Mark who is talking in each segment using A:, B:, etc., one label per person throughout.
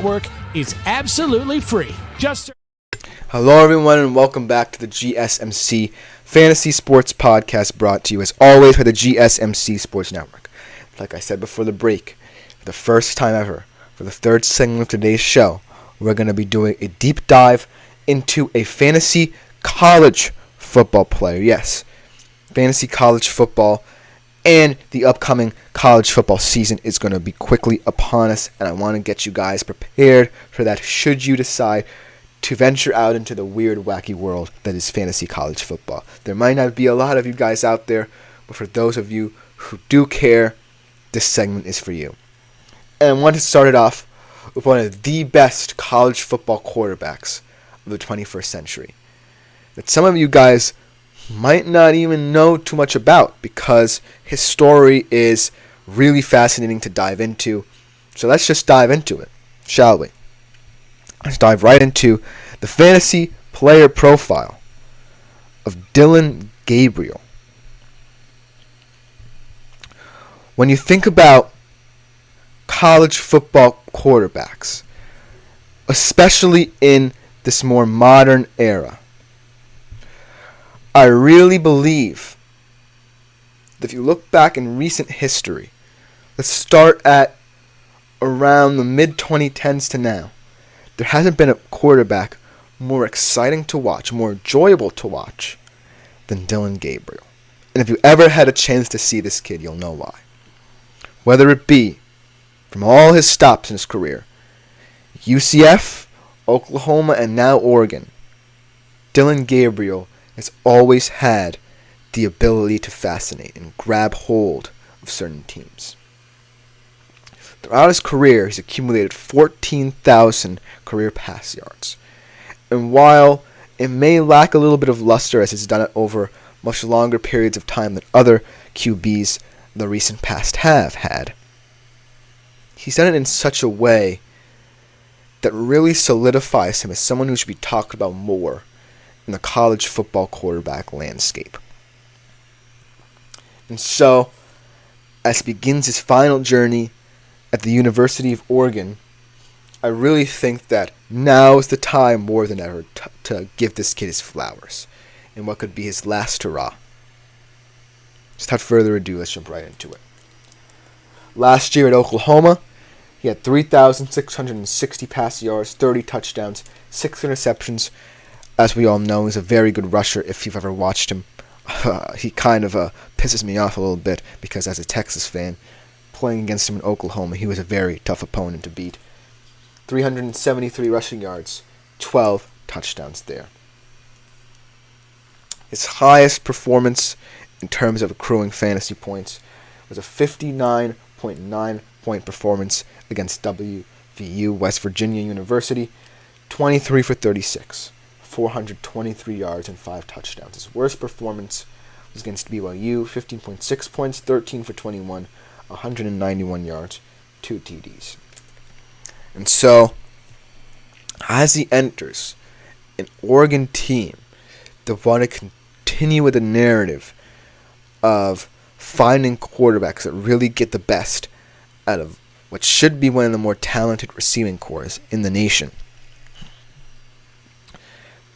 A: Network is absolutely free.
B: Hello everyone and welcome back to the GSMC Fantasy Sports Podcast, brought to you as always by the GSMC Sports Network. Like I said before the break, for the first time ever, for the third segment of today's show, we're going to be doing a deep dive into a fantasy college football player. Yes, fantasy college football, and the upcoming college football season is going to be quickly upon us, and I want to get you guys prepared for that should you decide to venture out into the weird, wacky world that is fantasy college football. There might not be a lot of you guys out there, but for those of you who do care, this segment is for you. And I want to start it off with one of the best college football quarterbacks of the 21st century that some of you guys might not even know too much about, because his story is really fascinating to dive into. So let's just dive into it, shall we? Let's dive right into the fantasy player profile of Dillon Gabriel. When you think about college football quarterbacks, especially in this more modern era, I really believe that if you look back in recent history, let's start at around the mid-2010s to now, there hasn't been a quarterback more exciting to watch, more enjoyable to watch than Dillon Gabriel. And if you ever had a chance to see this kid, you'll know why. Whether it be from all his stops in his career, UCF, Oklahoma, and now Oregon, Dillon Gabriel has always had the ability to fascinate and grab hold of certain teams. Throughout his career, he's accumulated 14,000 career pass yards. And while it may lack a little bit of luster as he's done it over much longer periods of time than other QBs the recent past have had, he's done it in such a way that really solidifies him as someone who should be talked about more in the college football quarterback landscape. And so, as he begins his final journey at the University of Oregon, I really think that now is the time more than ever to give this kid his flowers in what could be his last hurrah. Just without further ado, let's jump right into it. Last year at Oklahoma, he had 3,660 pass yards, 30 touchdowns, 6 interceptions. As we all know, he's a very good rusher if you've ever watched him. He kind of pisses me off a little bit because as a Texas fan, playing against him in Oklahoma, he was a very tough opponent to beat. 373 rushing yards, 12 touchdowns there. His highest performance in terms of accruing fantasy points was a 59.9 point performance against WVU, West Virginia University, 23 for 36. 423 yards and 5 touchdowns. His worst performance was against BYU, 15.6 points, 13 for 21, 191 yards, 2 TDs. And so, as he enters an Oregon team that want to continue with the narrative of finding quarterbacks that really get the best out of what should be one of the more talented receiving corps in the nation,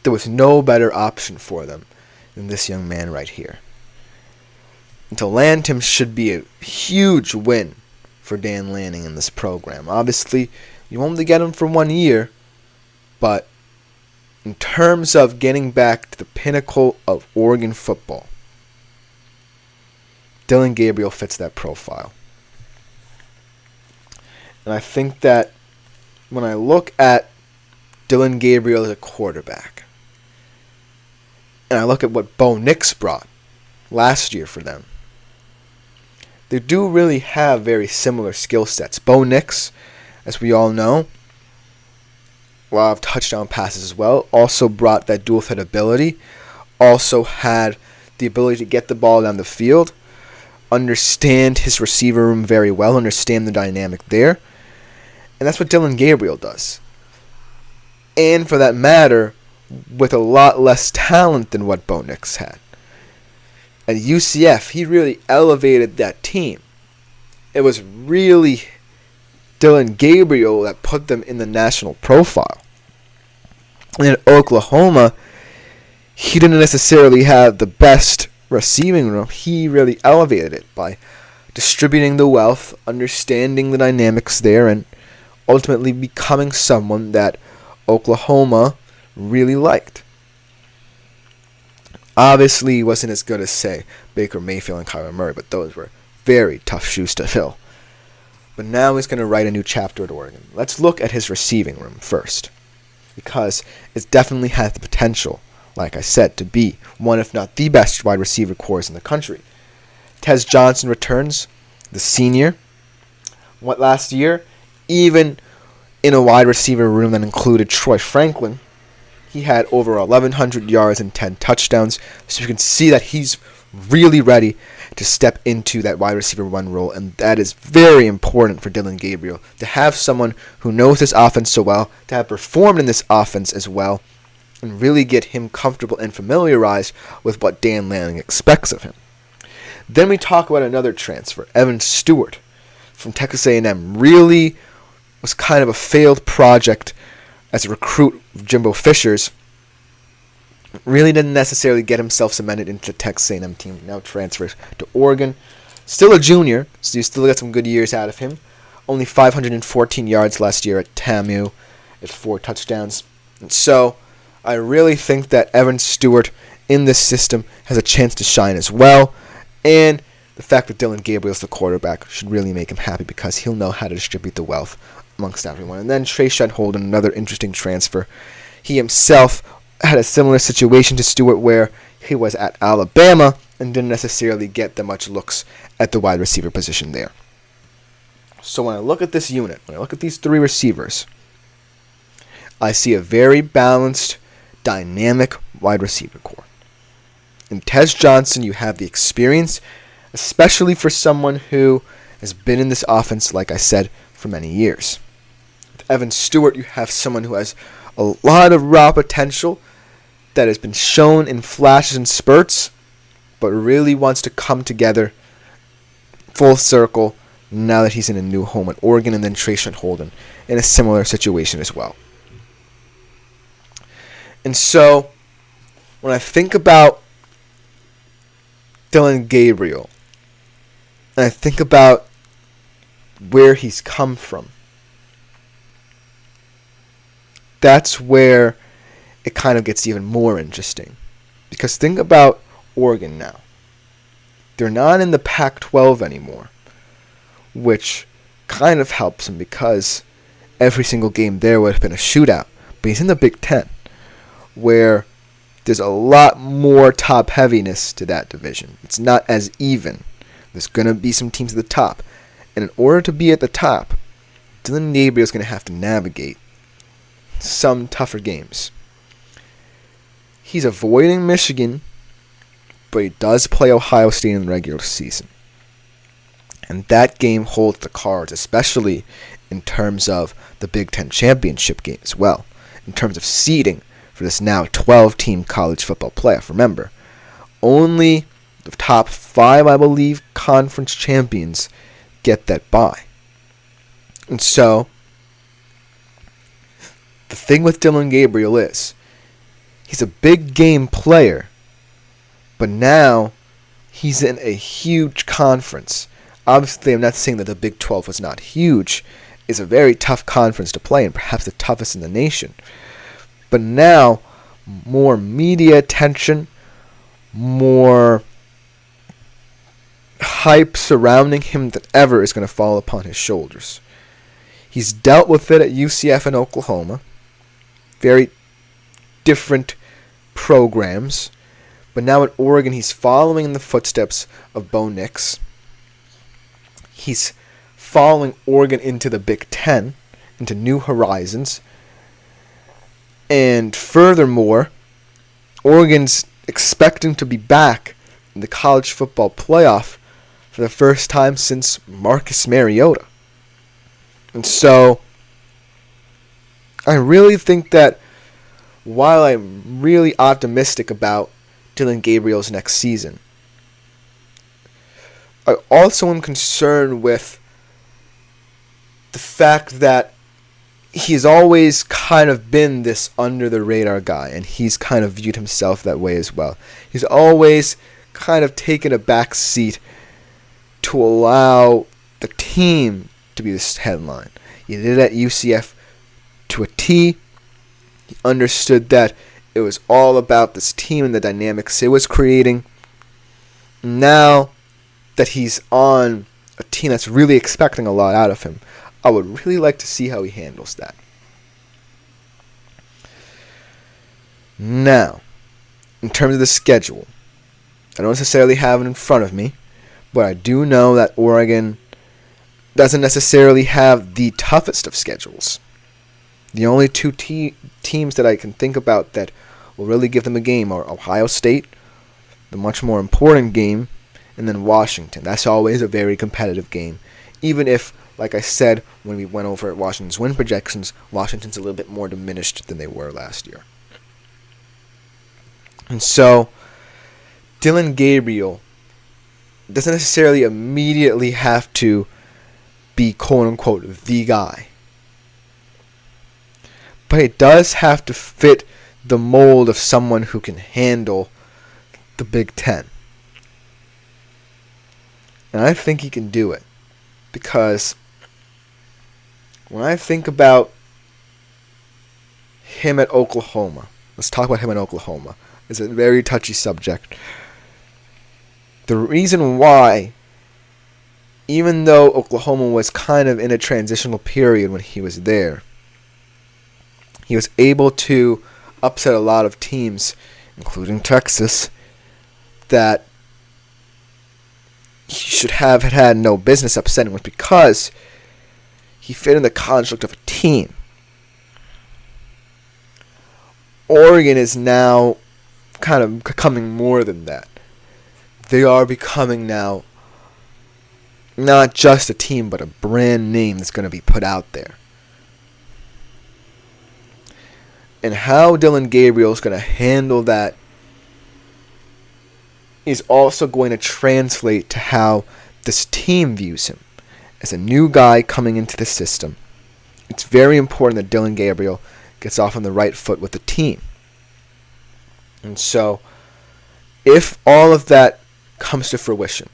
B: there was no better option for them than this young man right here. And to land him should be a huge win for Dan Lanning in this program. Obviously, you only get him for 1 year, but in terms of getting back to the pinnacle of Oregon football, Dillon Gabriel fits that profile. And I think that when I look at Dillon Gabriel as a quarterback, and I look at what Bo Nix brought last year for them, they do really have very similar skill sets. Bo Nix, as we all know, a lot of touchdown passes as well, also brought that dual threat ability, also had the ability to get the ball down the field, understand his receiver room very well, understand the dynamic there. And that's what Dillon Gabriel does. And for that matter, with a lot less talent than what Bo Nix had. At UCF, he really elevated that team. It was really Dillon Gabriel that put them in the national profile. And in Oklahoma, he didn't necessarily have the best receiving room. He really elevated it by distributing the wealth, understanding the dynamics there, and ultimately becoming someone that Oklahoma really liked. Obviously, he wasn't as good as, say, Baker Mayfield and Kyler Murray, but those were very tough shoes to fill. But now he's going to write a new chapter at Oregon. Let's look at his receiving room first, because it definitely has the potential, like I said, to be one, if not the best wide receiver corps in the country. Tez Johnson returns, the senior. What last year, even in a wide receiver room that included Troy Franklin, he had over 1,100 yards and 10 touchdowns. So you can see that he's really ready to step into that wide receiver one role, and that is very important for Dillon Gabriel, to have someone who knows this offense so well, to have performed in this offense as well, and really get him comfortable and familiarized with what Dan Lanning expects of him. Then we talk about another transfer, Evan Stewart from Texas A&M. Really was kind of a failed project as a recruit of Jimbo Fisher's. Really didn't necessarily get himself cemented into the Texas A&M team. Now transfers to Oregon. Still a junior, so you still get some good years out of him. Only 514 yards last year at TAMU, at 4 touchdowns. And so I really think that Evan Stewart in this system has a chance to shine as well. And the fact that Dillon Gabriel is the quarterback should really make him happy, because he'll know how to distribute the wealth amongst everyone. And then Trayshawn Holden, another interesting transfer. He himself had a similar situation to Stewart, where he was at Alabama and didn't necessarily get that much looks at the wide receiver position there. So when I look at this unit, when I look at these 3 receivers, I see a very balanced, dynamic wide receiver corps. In Tez Johnson, you have the experience, especially for someone who has been in this offense, like I said, for many years. With Evan Stewart, you have someone who has a lot of raw potential that has been shown in flashes and spurts, but really wants to come together full circle now that he's in a new home at Oregon. And then Trayshawn Holden in a similar situation as well. And so when I think about Dillon Gabriel, and I think about where he's come from, that's where it kind of gets even more interesting. Because think about Oregon now. They're not in the Pac-12 anymore, which kind of helps him, because every single game there would have been a shootout. But he's in the Big Ten, where there's a lot more top heaviness to that division. It's not as even. There's going to be some teams at the top. And in order to be at the top, Dillon Gabriel is going to have to navigate some tougher games. He's avoiding Michigan, but he does play Ohio State in the regular season. And that game holds the cards, especially in terms of the Big Ten championship game as well, in terms of seeding for this now 12-team college football playoff. Remember, only the top 5, I believe, conference champions get that bye. And so, the thing with Dillon Gabriel is, he's a big game player, but now he's in a huge conference. Obviously, I'm not saying that the Big 12 was not huge. It's a very tough conference to play in, perhaps the toughest in the nation. But now, more media attention, more hype surrounding him than ever is going to fall upon his shoulders. He's dealt with it at UCF and Oklahoma. Very different programs. But now at Oregon, he's following in the footsteps of Bo Nix. He's following Oregon into the Big Ten, into new horizons. And furthermore, Oregon's expecting to be back in the college football playoff for the first time since Marcus Mariota. And so, I really think that while I'm really optimistic about Dillon Gabriel's next season, I also am concerned with the fact that he's always kind of been this under-the-radar guy, and he's kind of viewed himself that way as well. He's always kind of taken a back seat to allow the team to be this headline. He did it at UCF to a T. He understood that it was all about this team and the dynamics it was creating. Now that he's on a team that's really expecting a lot out of him, I would really like to see how he handles that. Now, in terms of the schedule, I don't necessarily have it in front of me, but I do know that Oregon doesn't necessarily have the toughest of schedules. The only two teams that I can think about that will really give them a game are Ohio State, the much more important game, and then Washington. That's always a very competitive game. Even if, like I said when we went over at Washington's win projections, Washington's a little bit more diminished than they were last year. And so, Dillon Gabriel doesn't necessarily immediately have to be quote-unquote the guy. But it does have to fit the mold of someone who can handle the Big Ten. And I think he can do it. Because when I think about him at Oklahoma, let's talk about him at Oklahoma. It's a very touchy subject. The reason why, even though Oklahoma was kind of in a transitional period when he was there, he was able to upset a lot of teams, including Texas, that he should have had no business upsetting, was because he fit in the construct of a team. Oregon is now kind of becoming more than that. They are becoming now not just a team, but a brand name that's going to be put out there. And how Dillon Gabriel is going to handle that is also going to translate to how this team views him as a new guy coming into the system. It's very important that Dillon Gabriel gets off on the right foot with the team. And so, if all of that comes to fruition,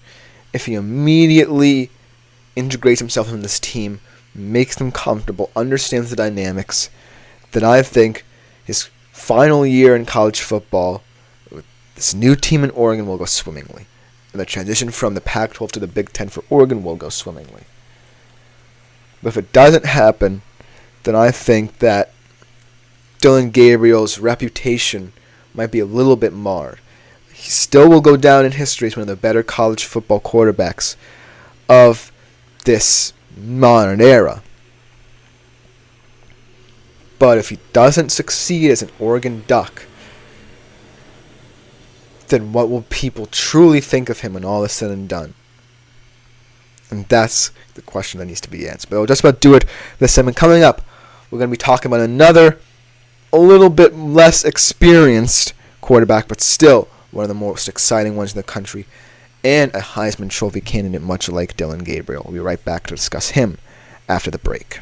B: if he immediately integrates himself in this team, makes them comfortable, understands the dynamics, then I think his final year in college football, with this new team in Oregon, will go swimmingly. And the transition from the Pac-12 to the Big Ten for Oregon will go swimmingly. But if it doesn't happen, then I think that Dillon Gabriel's reputation might be a little bit marred. He still will go down in history as one of the better college football quarterbacks of this modern era. But if he doesn't succeed as an Oregon Duck, then what will people truly think of him when all is said and done? And that's the question that needs to be answered. But we'll just about do it this segment. Coming up, we're going to be talking about another, a little bit less experienced quarterback, but still one of the most exciting ones in the country, and a Heisman Trophy candidate much like Dillon Gabriel. We'll be right back to discuss him after the break.